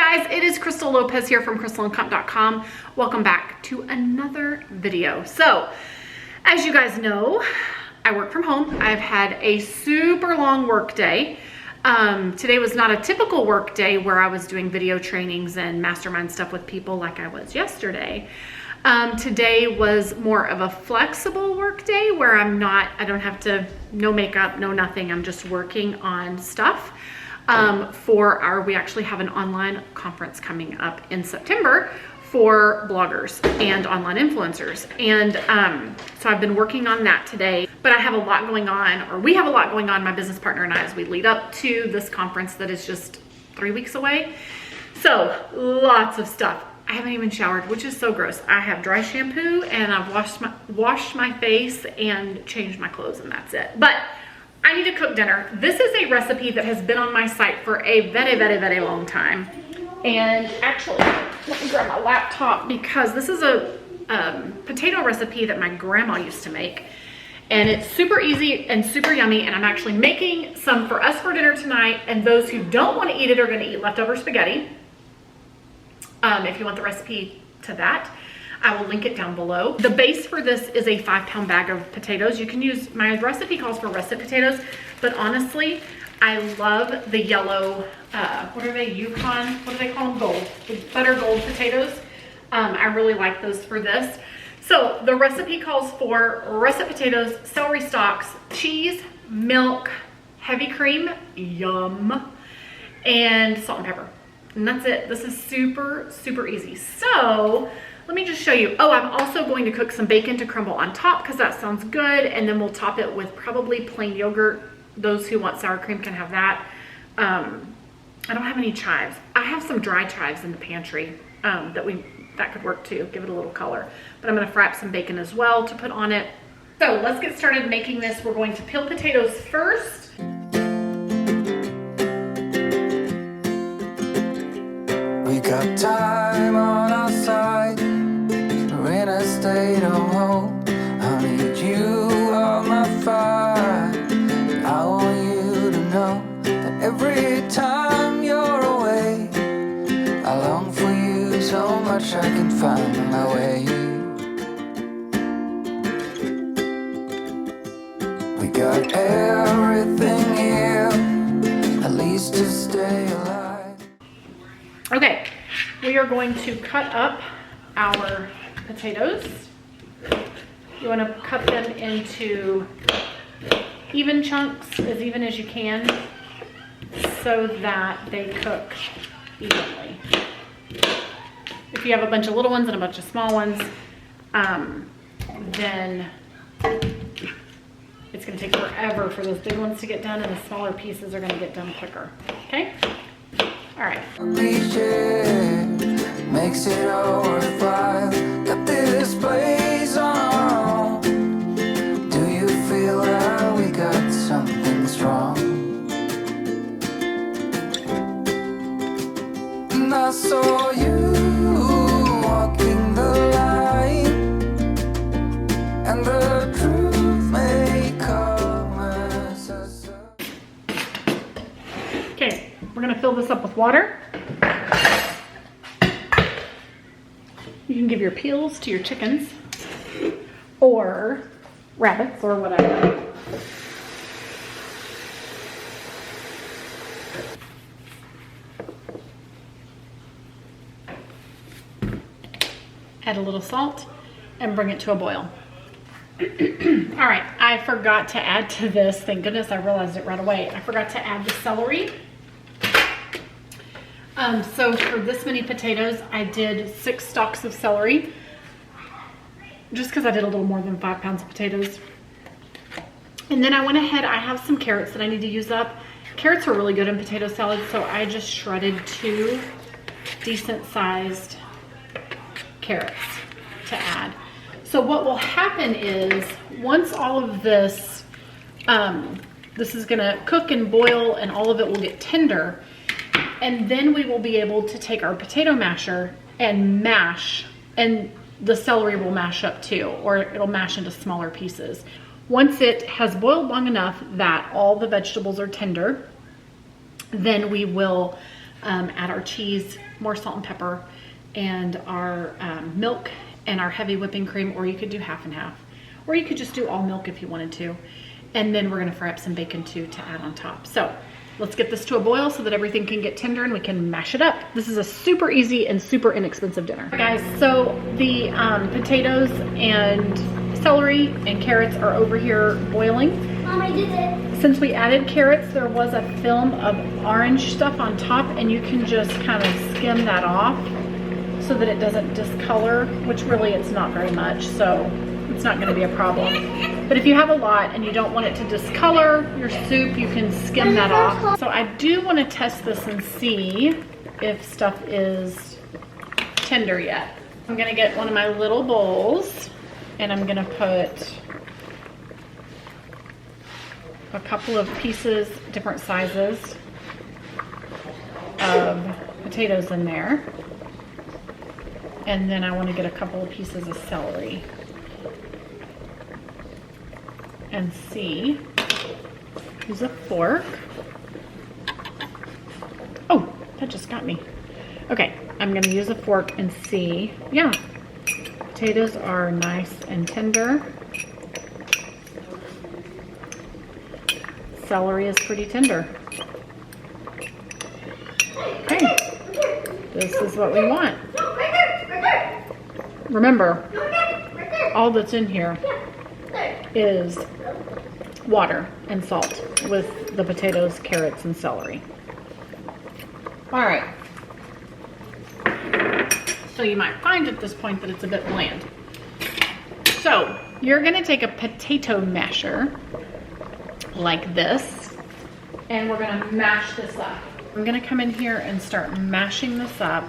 guys, it is Crystal Lopez here from crystalandcomp.com. Welcome back to another video. So, as you guys know, I work from home. I've had a super long work day. Today was not a typical work day where I was doing video trainings and mastermind stuff with people like I was yesterday. Today was more of a flexible work day where I don't have to, no makeup, no nothing. I'm just working on stuff. We actually have an online conference coming up in September for bloggers and online influencers. And so I've been working on that today, but I have a lot going on, or we have a lot going on, my business partner and I, as we lead up to this conference that is just 3 weeks away. So lots of stuff. I haven't even showered, which is so gross. I have dry shampoo and I've washed my face and changed my clothes, and that's it. But I need to cook dinner. This is a recipe that has been on my site for a very, very, very long time. And actually, let me grab my laptop because this is a potato recipe that my grandma used to make. And it's super easy and super yummy. And I'm actually making some for us for dinner tonight. And those who don't want to eat it are going to eat leftover spaghetti. If you want the recipe to that, I will link it down below. The base for this is a 5-pound bag of potatoes. You can use, my recipe calls for russet potatoes, but honestly, I love the yellow, what are they, Yukon, what do they call them, gold, the butter gold potatoes. I really like those for this. So the recipe calls for russet potatoes, celery stalks, cheese, milk, heavy cream, yum, and salt and pepper. And that's it. This is super, super easy. So let me just show you. Oh, I'm also going to cook some bacon to crumble on top because that sounds good. And then we'll top it with probably plain yogurt. Those who want sour cream can have that. I don't have any chives. I have some dry chives in the pantry that could work too. Give it a little color. But I'm going to fry up some bacon as well to put on it. So let's get started making this. We're going to peel potatoes first. We got time on our side. We're in a state of hope. I need you on my fire. I want you to know that every time you're away, I long for you so much I can find my way. We got everything here, at least to stay alive. Okay, we are going to cut up our potatoes. You want to cut them into even chunks, as even as you can, so that they cook evenly. If you have a bunch of little ones and a bunch of small ones, then it's going to take forever for those big ones to get done, and the smaller pieces are going to get done quicker. Okay? All right. Makes it all worthwhile. Got this place on our own. Do you feel that we got something strong? And I saw you walking the line, and the truth may come as a surprise. Okay, we're gonna fill this up with water. You can give your peels to your chickens or rabbits or whatever. Add a little salt and bring it to a boil. All right, I forgot to add to this. Thank goodness I realized it right away. I forgot to add the celery. So for this many potatoes, I did 6 stalks of celery, just because I did a little more than 5 pounds of potatoes. And then I went ahead, I have some carrots that I need to use up. Carrots are really good in potato salad, so I just shredded 2 decent sized carrots to add. So what will happen is, once all of this, this is gonna cook and boil and all of it will get tender, and then we will be able to take our potato masher and mash, and the celery will mash up too, or it'll mash into smaller pieces. Once it has boiled long enough that all the vegetables are tender, then we will add our cheese, more salt and pepper, and our milk and our heavy whipping cream, or you could do half and half, or you could just do all milk if you wanted to. And then we're gonna fry up some bacon too to add on top. So let's get this to a boil so that everything can get tender and we can mash it up. This is a super easy and super inexpensive dinner. Guys, so the potatoes and celery and carrots are over here boiling. Mom, I did it. Since we added carrots, there was a film of orange stuff on top, and you can just kind of skim that off so that it doesn't discolor, which really it's not very much, so it's not gonna be a problem. But if you have a lot and you don't want it to discolor your soup, you can skim that off. So I do wanna test this and see if stuff is tender yet. I'm gonna get one of my little bowls and I'm gonna put a couple of pieces, different sizes of potatoes in there. And then I want to get a couple of pieces of celery and see. Use a fork. Oh, that just got me. Okay, I'm going to use a fork and see. Yeah, potatoes are nice and tender. Celery is pretty tender. Okay, this is what we want. Remember, all that's in here is water and salt with the potatoes, carrots, and celery. All right. So you might find at this point that it's a bit bland. So you're gonna take a potato masher like this, and we're gonna mash this up. I'm gonna come in here and start mashing this up.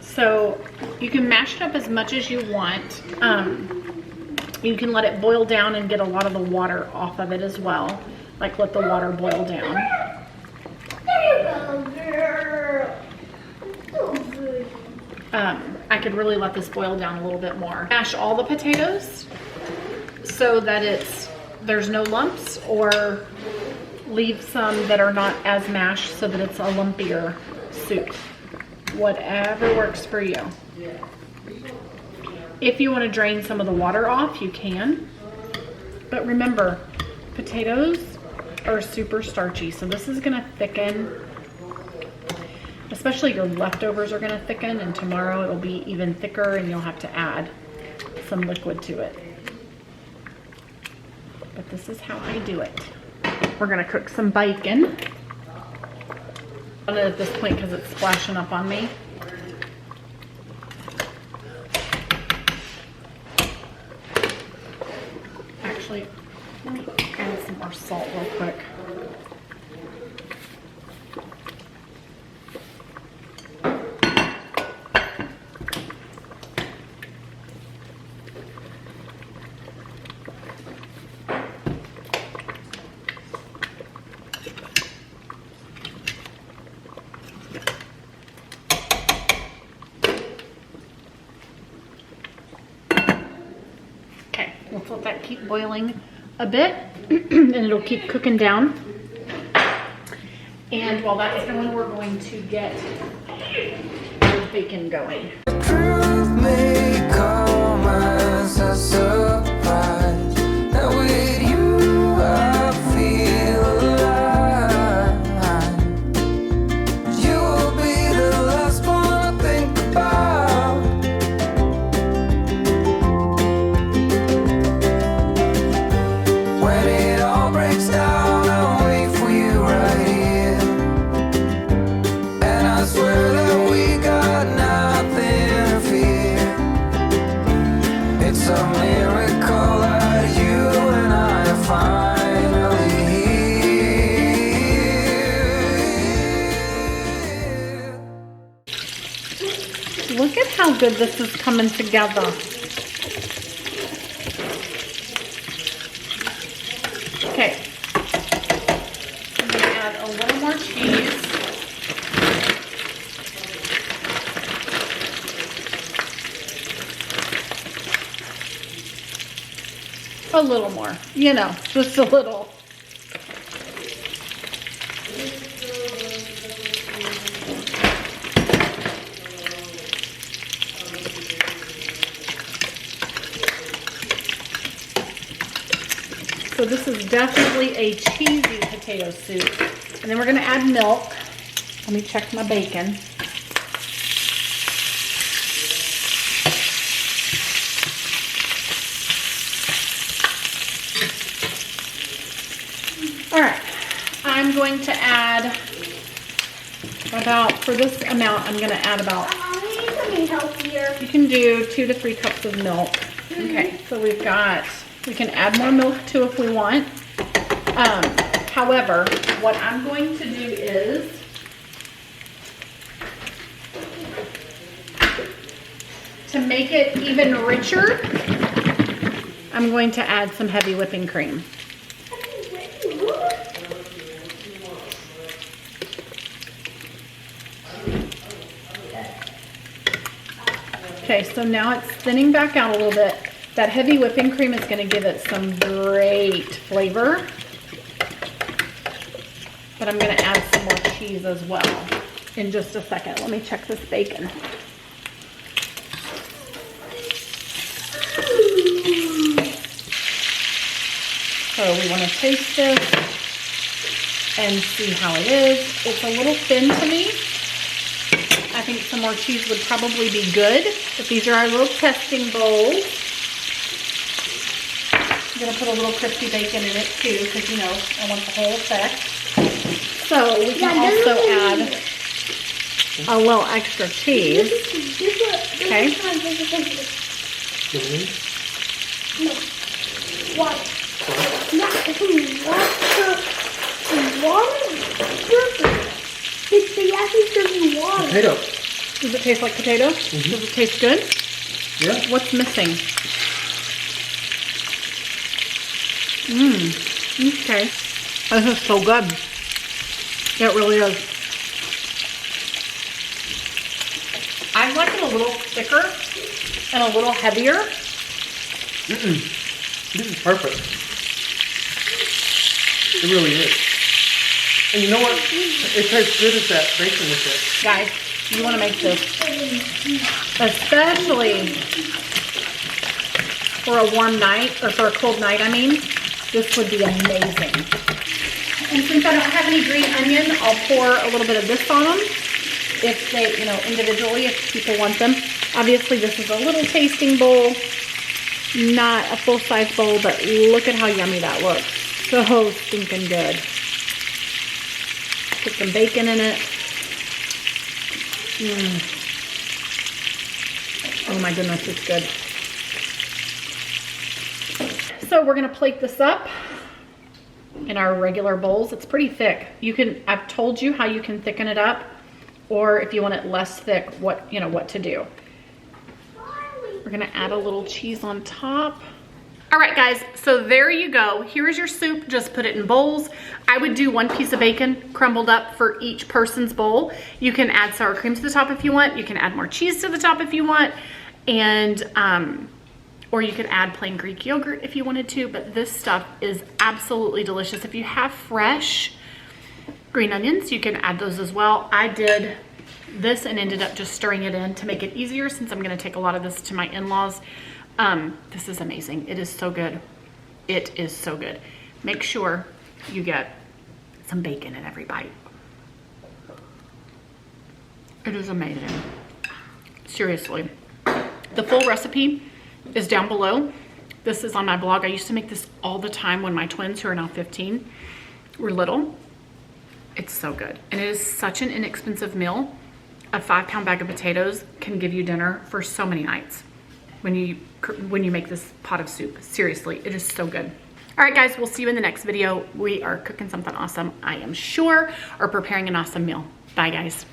So you can mash it up as much as you want. You can let it boil down and get a lot of the water off of it as well. Like let the water boil down. There you go, girl. So good. I could really let this boil down a little bit more. Mash all the potatoes so that there's no lumps, or leave some that are not as mashed so that it's a lumpier soup. Whatever works for you. If you want to drain some of the water off, you can. But remember, potatoes are super starchy, so this is gonna thicken. Especially your leftovers are gonna thicken, and tomorrow it'll be even thicker and you'll have to add some liquid to it. But this is how I do it. We're gonna cook some bacon. At this point because it's splashing up on me. Actually, let me add some more salt real quick. Let's let that keep boiling a bit and it'll keep cooking down. And while that's going, we're going to get the bacon going. The truth may come as a surprise that with you I feel alive. You will be the last one I think about. When it all breaks down, I'll wait for you right here. And I swear that we got nothing to fear. It's a miracle that you and I are finally here. Look at how good this is coming together. Okay. I'm gonna add a little A little more, you know, just a little. So this is definitely a cheesy potato soup. And then we're gonna add milk. Let me check my bacon. All right, I'm going to add about, for this amount, I'm gonna add about, We need something healthier. you can do 2 to 3 cups of milk. Okay, so we've got, we can add more milk too if we want. However, what I'm going to do is, to make it even richer, I'm going to add some heavy whipping cream. Okay, so now it's thinning back out a little bit. That heavy whipping cream is going to give it some great flavor. But I'm going to add some more cheese as well in just a second. Let me check this bacon. So we want to taste this and see how it is. It's a little thin to me. I think some more cheese would probably be good, but these are our little testing bowls. I'm gonna put a little crispy bacon in it too, because you know, I want the whole effect. So we can also add a little extra cheese. Okay. Water. Yeah, it's water. It's the actually water. Potato. Does it taste like potato? Does it taste good? Yeah. What's missing? Okay. This is so good. It really is. I like it a little thicker and a little heavier. This is perfect. It really is. And you know what? It tastes good as that bacon with it. Guys, you want to make this, especially for a warm night, or for a cold night, I mean, this would be amazing. And since I don't have any green onion, I'll pour a little bit of this on them, if they, you know, individually, if people want them. Obviously, this is a little tasting bowl, not a full-size bowl, but look at how yummy that looks. So stinking good. Put some bacon in it. Oh my goodness, it's good. So we're gonna plate this up in our regular bowls. It's pretty thick. You can, I've told you how you can thicken it up, or if you want it less thick, what to do. We're gonna add a little cheese on top. All right, guys, so there you go. Here's your soup, just put it in bowls. I would do 1 piece of bacon crumbled up for each person's bowl. You can add sour cream to the top if you want. You can add more cheese to the top if you want. And, or you could add plain Greek yogurt if you wanted to, but this stuff is absolutely delicious. If you have fresh green onions, you can add those as well. I did this and ended up just stirring it in to make it easier, since I'm gonna take a lot of this to my in-laws. This is amazing. It is so good. It is so good. Make sure you get some bacon in every bite. It is amazing. Seriously. The full recipe is down below. This is on my blog. I used to make this all the time when my twins, who are now 15, were little. It's so good. And it is such an inexpensive meal. A 5-pound bag of potatoes can give you dinner for so many nights when you make this pot of soup. Seriously, it is so good. All right, guys, we'll see you in the next video. We are cooking something awesome, I am sure, or preparing an awesome meal. Bye, guys.